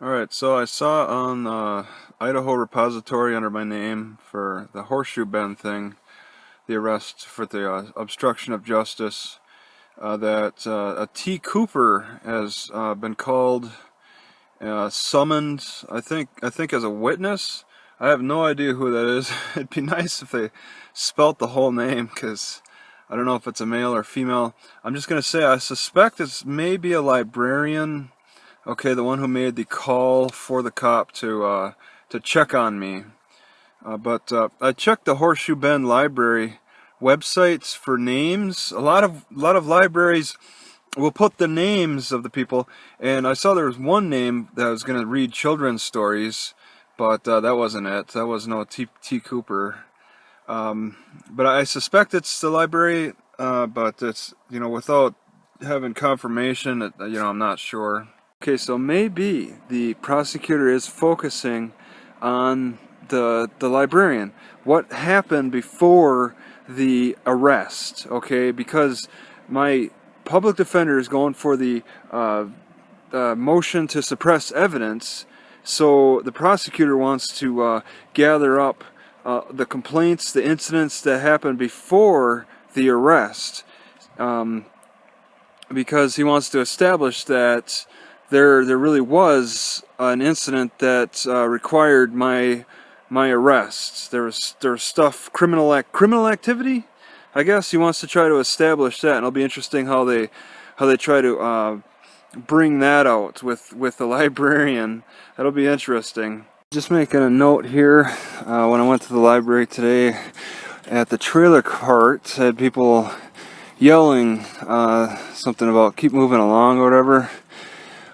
Alright, so I saw on Idaho Repository under my name for the Horseshoe Bend thing, the arrest for the obstruction of justice, that a T. Cooper has been called, summoned, I think as a witness. I have no idea who that is. It'd be nice if they spelt the whole name, because I don't know if it's a male or female. I'm just going to say I suspect it's maybe a librarian. Okay, the one who made the call for the cop to check on me. But I checked the Horseshoe Bend Library websites for names. A lot of libraries will put the names of the people, and I saw there was one name that was going to read children's stories, but that wasn't it. That was no T. Cooper. But I suspect it's the library, but it's, without having confirmation, I'm not sure. Okay, so maybe the prosecutor is focusing on the librarian. What happened before the arrest? Okay, because my public defender is going for the motion to suppress evidence, so the prosecutor wants to gather up the complaints, the incidents that happened before the arrest, because he wants to establish that there really was an incident that required my arrest. There was stuff, criminal activity. I guess he wants to try to establish that, and it'll be interesting how they try to bring that out with the librarian. That'll be interesting. Just making a note here. When I went to the library today, at the trailer park, I had people yelling something about keep moving along or whatever.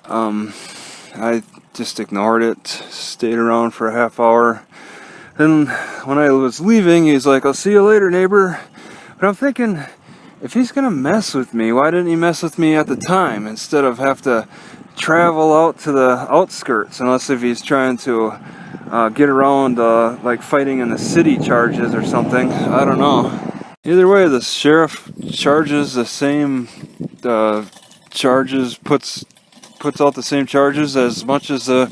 I just ignored it, stayed around for a half hour. Then when I was leaving, he's like, "I'll see you later, neighbor." But I'm thinking, if he's gonna mess with me, why didn't he mess with me at the time instead of have to travel out to the outskirts? Unless if he's trying to get around like fighting in the city charges or something. I don't know. Either way, the sheriff charges the same charges, puts out the same charges as much as the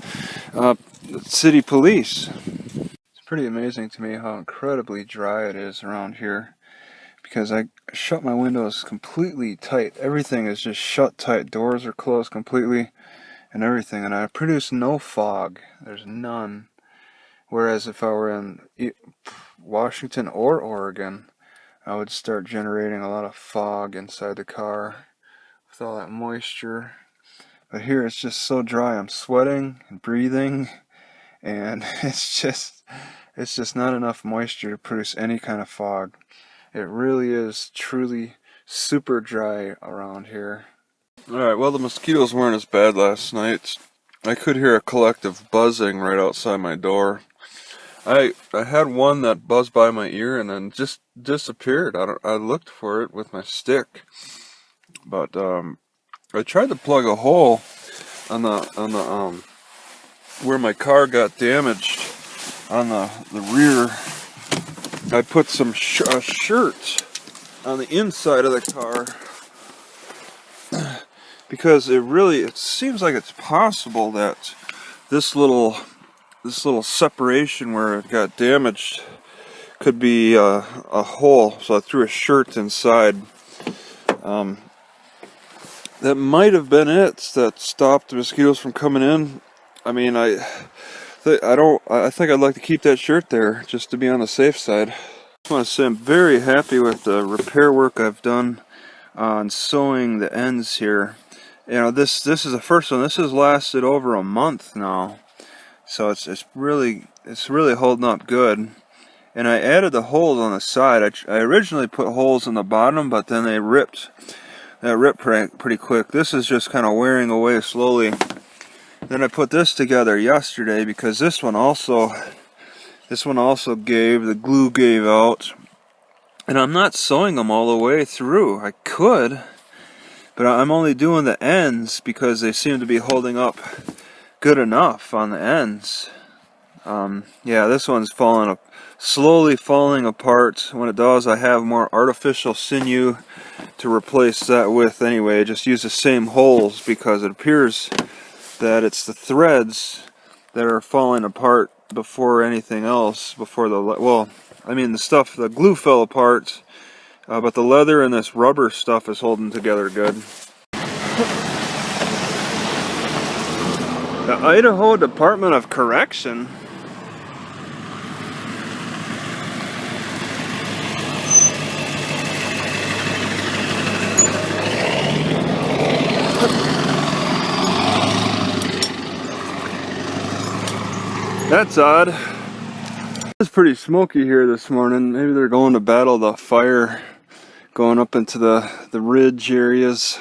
city police. It's pretty amazing to me how incredibly dry it is around here, because I shut my windows completely tight. Everything is just shut tight. Doors are closed completely and everything, and I produce no fog. There's none. Whereas if I were in Washington or Oregon, I would start generating a lot of fog inside the car with all that moisture. But here it's just so dry. I'm sweating and breathing, and it's just not enough moisture to produce any kind of fog. It really is truly super dry around here. Alright, well, the mosquitoes weren't as bad last night. I could hear a collective buzzing right outside my door. I had one that buzzed by my ear and then just disappeared. I looked for it with my stick, but I tried to plug a hole on the where my car got damaged on the rear. I put some a shirt on the inside of the car because it seems like it's possible that this little separation where it got damaged could be a hole. So I threw a shirt inside. That might have been it that stopped the mosquitoes from coming in. I mean, I think I'd like to keep that shirt there just to be on the safe side. I just want to say I'm very happy with the repair work I've done on sewing the ends here. This is the first one. This has lasted over a month now, so it's really holding up good. And I added the holes on the side. I originally put holes in the bottom, but then they ripped. That ripped pretty quick. This is just kind of wearing away slowly. Then I put this together yesterday because this one also the glue gave out. And I'm not sewing them all the way through. I could, but I'm only doing the ends because they seem to be holding up good enough on the ends. Yeah, this one's slowly falling apart. When it does, I have more artificial sinew to replace that with anyway. Just use the same holes because it appears that it's the threads that are falling apart before anything else, before the, well, I mean the stuff, the glue fell apart, but the leather and this rubber stuff is holding together good. The Idaho Department of Correction? That's odd. It's pretty smoky here this morning. Maybe they're going to battle the fire going up into the ridge areas.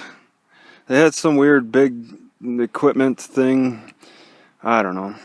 They had some weird big equipment thing. I don't know.